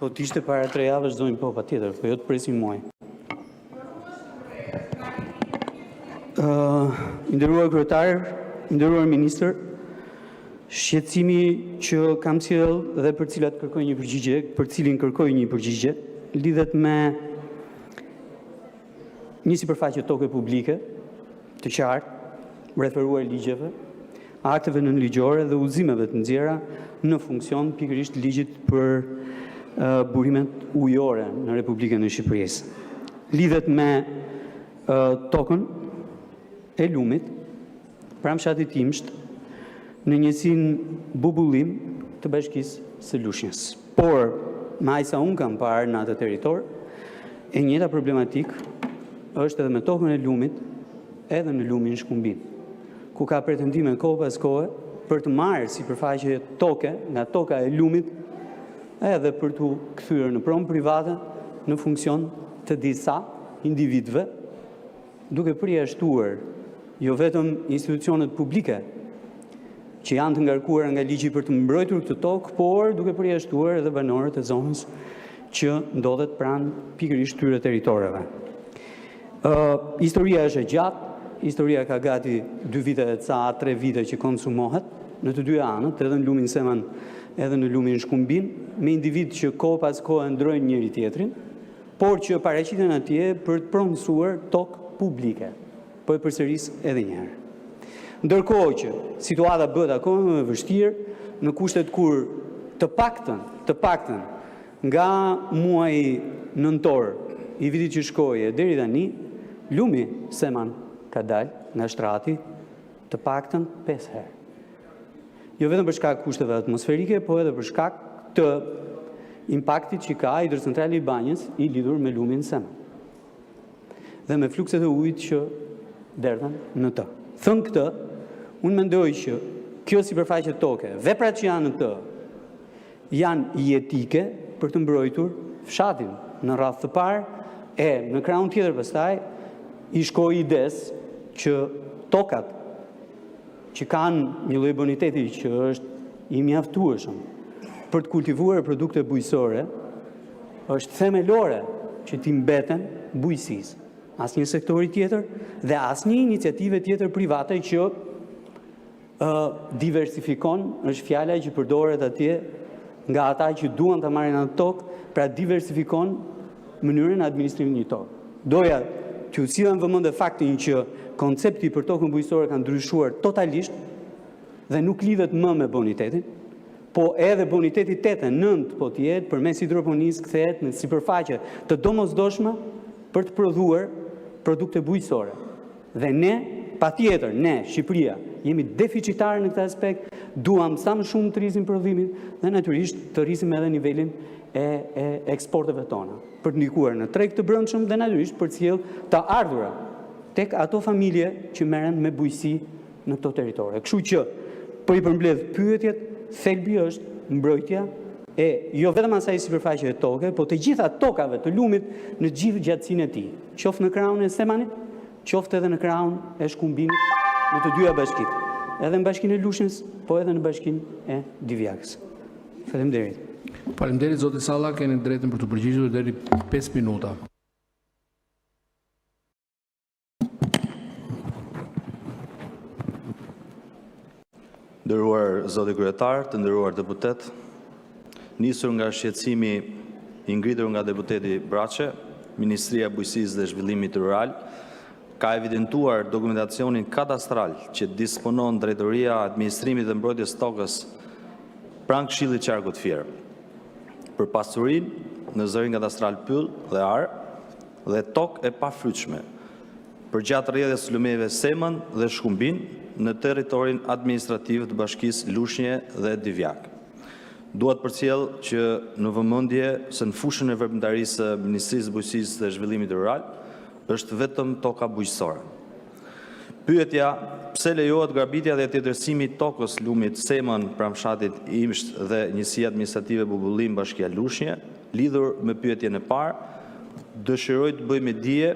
Po t'ishte para 3 javësh zonjë po patjetër, po jo të presim muaj. Nderuar kryetar, nderuar ministër, shqetësimi që kam sjell dhe për cilat kërkoj një përgjigje, për cilin kërkoj një përgjigje, lidhet me një sipërfaqe toke publike, të qartë, referuar ligjeve, akteve nënligjore dhe udhëzimeve të nxjerra në funksion pikërisht ligjit për burimet ujore në Republikën e Shqipërisë. Lidhet me tokën e lumit, pranë fshatit Imsht, në njësinë Bubullim të Bashkisë së Lushnjës. Por, me aq sa unë kam parë në atë territor, e njëjta problematik është edhe me tokën e lumit, edhe në lumin Shkumbin, ku ka pretendime kohë pas kohe për të marrë sipërfaqe toke nga toka e lumit, edhe për të kthyer në pronë private në funksion të disa individëve, duke përjashtuar jo vetëm institucionet publike që janë të ngarkuar nga ligji për të mbrojtur këtë tokë, por duke përjashtuar edhe banorët e zonës që ndodhet pranë pikërisht këtyre territoreve. Historia është e gjatë, historia ka gati 2 vite e ca, 3 vite që konsumohet në të dy anët, edhe në lumin Seman, edhe në lumin Shkumbin, me individ që kohë pas kohë ndrojnë njëri tjetrin, por që paraqiten atje për të pronësuar tokë publike. Po e përsëris edhe një herë. Ndërkohë që situata bëhet akoma më vështirë në kushtet kur të paktën nga muaji nëntor i vitit që shkoje deri tani, lumi Seman ka dalë nga shtrati të paktën 5 herë. Jo vetëm për shkak kushteve atmosferike, po edhe për shkak të impaktit që ka hidrocentrali i Banjës i lidhur me lumin Seman. Dhe me flukset e ujit që derdhen në të. Thënë këtë, unë mendoj që kjo sipërfaqe toke, veprat që janë në të, janë jetike për të mbrojtur fshatin në radhë të parë, e në krahun tjetër pastaj i shkoi ides që tokat që kanë një lloj boniteti që është i mjaftueshëm për të kultivuar produkte bujësore, është themelore që ti mbeten bujësisë. Asnjë sektori tjetër dhe asnjë iniciative tjetër private që diversifikon, është fjala që përdoret atje nga ata që duan të marrin atë tokë, pra diversifikon mënyrën e administrimit një tokë. Doja që sillen vëmendje faktin që koncepti për tokën bujësore ka ndryshuar totalisht dhe nuk lidhet më me bonitetin, po edhe boniteti 8-9 po të jetë përmes hidroponisë kthehet në sipërfaqe të domosdoshme për të prodhuar produkte bujësore. Dhe ne, patjetër, ne, Shqipëria, jemi deficitarë në këtë aspekt, duam sa më shumë të rrisim prodhimin dhe natyrisht të rrisim edhe nivelin e eksporteve tona, për të ndikuar në treg të brendshëm dhe natyrisht për të sjellë të ardhura tek ato familje që merren me bujësi në këto territore. Kështu që po i përmbledh pyetjet, thelbi është mbrojtja e jo vetëm asaj sipërfaqe toke, po të gjitha tokave të lumit në gjithë gjatësinë e tij, qoftë në krahun e Semanit, qoftë edhe në krahun e Shkumbinit, në të dyja bashkitë, edhe në bashkinë e Lushnjës, po edhe në bashkinë e Divjakës. Faleminderit. Faleminderit zoti Salla, keni drejtën për të përgjigjur deri 5 minuta. Nderuar zoti kryetar, të nderuar deputet, nisur nga shqetësimi i ngritur nga deputeti Braçe, Ministria e Bujqësisë dhe Zhvillimit Rural ka evidentuar dokumentacionin kadastral që disponon Drejtoria e Administrimit dhe Mbrojtjes tokës pranë Këshillit Qarkut Fier për pasurinë në zërin kadastral Pyll dhe Ar dhe tokë e pafrytshme përgjatë rrjedhjes së lumeve Seman dhe Shkumbin në territorin administrativ të Bashkisë Lushnje dhe Divjak. Duat përcjell që në vëmendje se në fushën e veprimtarisë së Ministrisë së Bujqësisë dhe Zhvillimit Rural është vetëm toka bujqësore. Pyetja, pse lejohet grabitja dhe tjetërsimi i tokës lumit Seman pranë fshatit Imsht dhe njësia administrative Bubullim Bashkia Lushnje, lidhur me pyetjen e parë, dëshiroj të bëj me dije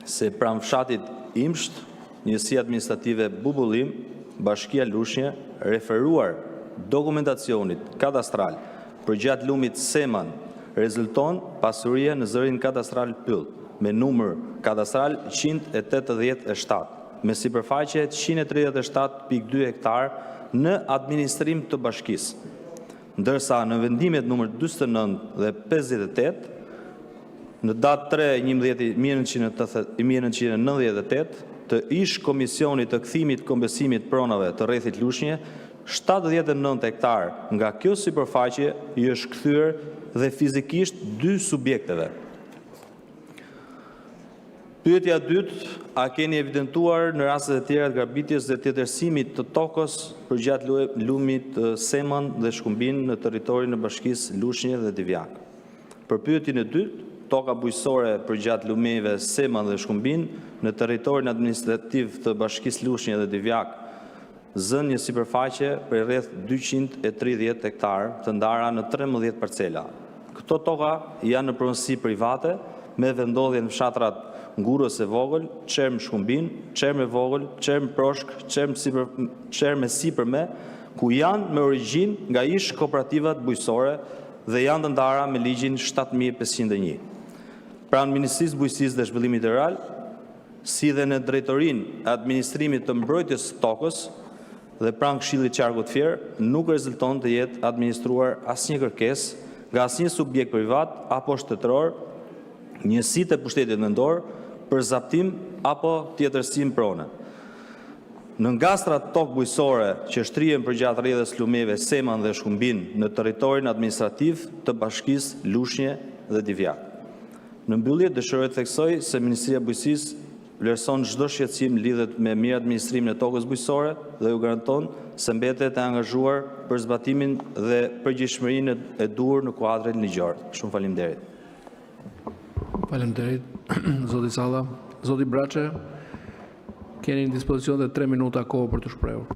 se pranë fshatit Imsht, njësia administrative Bubullim Bashkia Lushnje, referuar dokumentacionit kadastral për gjatë lumit Seman rezulton pasuria në zërin kadastral pyll, me numër kadastral 187, me sipërfaqe 137.2 hektar në administrim të bashkisë, ndërsa në vendimet numër 49 dhe 58, në datë 3/11/1998, të ish Komisionit të Kthimit Kombesimit Pronave të rrethit Lushnje, 79 hektar nga kjo sipërfaqe i është kthyer dhe fizikisht 2 subjekteve. Pyetja dytë, a keni evidentuar në rastet e tjera të grabitjes dhe tetërsimit të tokës përgjatë lumit Semën dhe Shkumbin në territorin e bashkisë Lushnje dhe Divjak? Për pyetjen e dytë, toka bujqësore përgjatë lumeve Semën dhe Shkumbin në territorin administrativ të bashkisë Lushnje dhe Divjak zën një sipërfaqe për rreth 230 hektar të ndara në 13 parcela. Këto toka janë në pronësi private me vendodhje në fshatrat Ngurës e Vogël, Çerm Shkumbin, Çerm e Vogël, Çerm Proshk, Çerm e Sipërme, ku janë me origjinë nga ish kooperativat bujqësore dhe janë të ndara me ligjin 7501. Pranë Ministrisë Bujqësisë dhe Zhvillimit Rural, si dhe në drejtorinë e administrimit të mbrojtjes së tokës dhe pranë Këshillit Qarkut Fier, nuk rezulton të jetë administruar asnjë kërkesë nga asnjë subjekt privat apo shtetëror, njësitë e pushtetit vendor për zaptim apo tjetërsim prone. Në ngastrat tokë bujqësore që shtrihen përgjatë rrjedhës lumeve Semën dhe Shkumbin në territorin administrativ të bashkisë Lushnje dhe Divjak. Në mbyllje dëshiroj të theksoj se Ministria e Bujqësisë vlerëson çdo shqetësim lidhet me mirë administrimin e tokës bujqësore dhe ju garanton se mbetet e angazhuar për zbatimin dhe përgjegjësinë e duhur në kuadrin ligjor. Shumë faleminderit. Faleminderit, zoti Salla. Zoti Braçe, keni në dispozicion dhe 3 minuta kohë për të shprehur.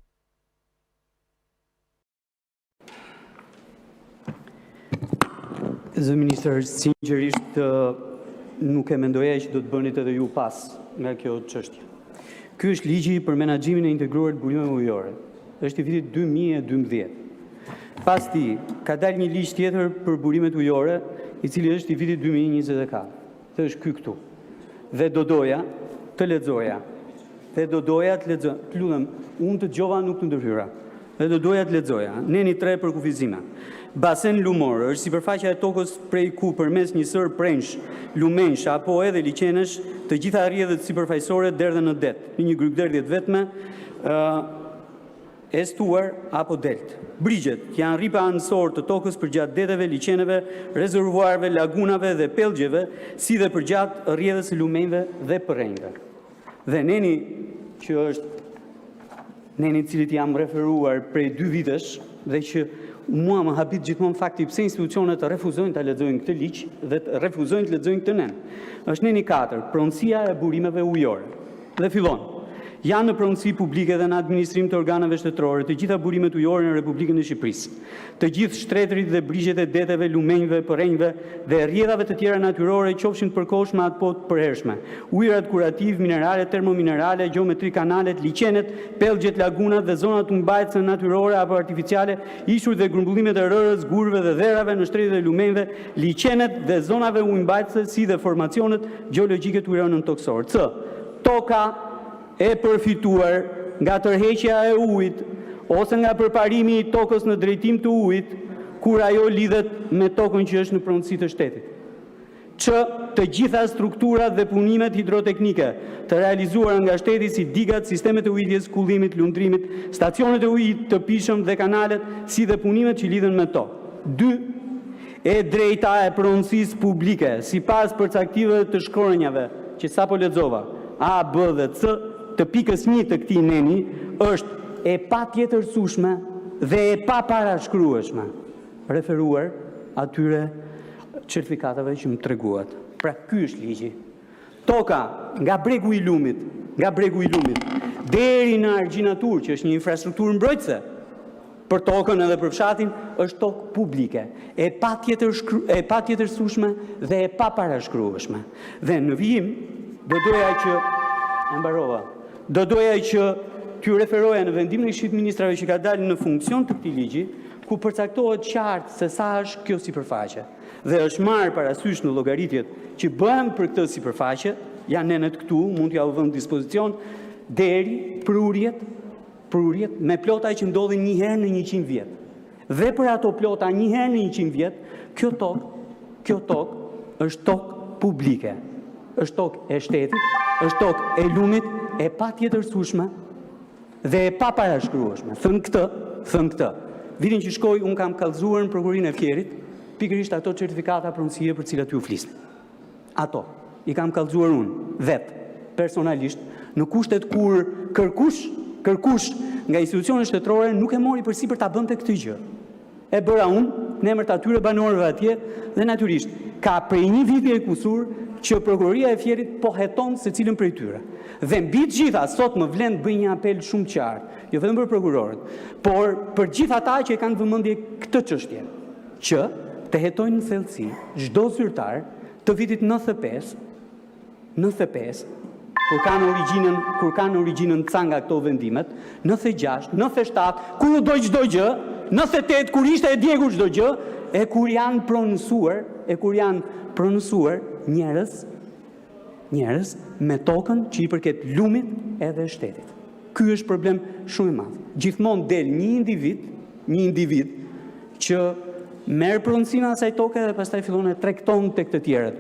Zë ministër, sinqerisht nuk e mendoja që do të bënit edhe ju pas nga kjo çështje. Ky është ligji për menaxhimin e integruar të burimeve ujore. Është i vitit 2012. Pas ti, ka dalë një ligj tjetër për burimet ujore, i cili është i vitit 2024. Dhe është ky këtu. Dhe do doja të lexoja. Dhe do doja të lexoja. Të lutem, unë të dëgjova nuk të ndërhyra. Dhe do doja të lexoja. Neni 3 për kufizime. Basen lumor është sipërfaqja e tokës prej ku përmes një sër prensh, lumensh apo edhe liqenesh, të gjitha rrjedhët sipërfaqësore derdhen në det, në një grupderdhje të vetme, estuar apo delt. Brigjet janë rripa anësor të tokës përgjatë deteve, liqeneve, rezervuarve, lagunave dhe pellgjeve, si dhe përgjatë rrjedhës së lumenjve dhe përrenjve. Dhe neni që është neni cilit jam referuar prej 2 vitesh dhe që mua më habit gjithmonë fakti pse institucionet të refuzojnë të lexojnë këtë ligj dhe të refuzojnë të lexojnë këtë nen. Është neni 4, pronësia e burimeve ujore. Dhe fillon. Janë në pronësi publike dhe në administrim të organeve shtetërore të gjitha burimet ujore në Republikën e Shqipërisë. Të gjithë shtretërit dhe brigjet e deteve, lumenjve, përrenjve dhe rrjedhave të tjera natyrore, qofshin të përkohshme apo të përhershme. Ujërat kurativ, minerale, termominerale, gjeometri kanalet, liqenet, pellgjet, lagunat dhe zonat humbajtëse natyrore apo artificiale, ishujt dhe grumbullimet e rërës, gurëve dhe dherave në shtretët e lumenjve, liqenet dhe zonave humbajtëse si dhe formacionet gjeologjike të ujëronën toksor. C. Toka e përfituar nga tërheqja e ujit ose nga përparimi i tokës në drejtim të ujit, kur ajo lidhet me tokën që është në pronësi të shtetit. Që të gjitha strukturat dhe punimet hidroteknike të realizuar nga shteti si digat, sistemet e ujitjes, kullimit, lundrimit, stacionet e ujit të pishëm dhe kanalet, si dhe punimet që lidhen me to. 2. E drejta e pronësisë publike, sipas përcaktimeve të shkronjave që sapo lexova, A, B dhe C, të pikës 1 të këtij neni, është e patjetërsueshme dhe e paparashkrueshme, referuar atyre certifikatave që më treguat. Pra ky është ligji. Toka nga bregu i lumit, deri në Argjinatur, që është një infrastrukturë mbrojtëse për tokën edhe për fshatin, është tokë publike, e patjetërsueshme dhe e paparashkrueshme. Dhe në vijim do doja që t'ju referoja në vendimin e Këshillit të Ministrave që ka dalë në funksion të këtij ligji, ku përcaktohet qartë se sa është kjo sipërfaqe. Dhe është marrë parasysh në llogaritjet që bëhen për këtë sipërfaqe, janë nenet këtu, mund t'ja u vëmë dispozicion, deri prurjet me plota që ndodhin një herë në 100 vjet. Dhe për ato plota një herë në 100 vjet, kjo tokë është tokë publike, është tokë e shtetit, është tokë e lumit, e patjetërsueshme dhe e paparashkrueshme. Thënë këtë. Vitin që shkoj, unë kam kallëzuar në Prokurorinë e Fierit, pikërisht ato certifikata pronësie për cilat ju flisni. Ato i kam kallëzuar unë vetë, personalisht, në kushtet kur kërkush nga institucionet shtetërore nuk e mori përsipër ta bënte këtë gjë. E bëra unë, në emër të atyre banorëve atje, dhe natyrisht, ka prej një viti e kusur që Prokuroria e Fierit po heton se cilën prej tyre. Dhe mbi të gjitha, sot më vlen të bëj një apel shumë qartë, jo vetëm për prokurorët, por për gjithë ata që e kanë vëmendje këtë çështje, që të hetojnë në thellësi çdo zyrtar të vitit 95, kur kanë origjinën ca nga këto vendimet, 96, 97, kur u doj çdo gjë, 98, kur ishte e djegur çdo gjë, e kur janë pronësuar njerëz me tokën që i përket lumit edhe shtetit. Ky është problem shumë i madh. Gjithmonë del një individ që merr pronësinë asaj toke dhe pastaj fillon e tregton tek të tjerët.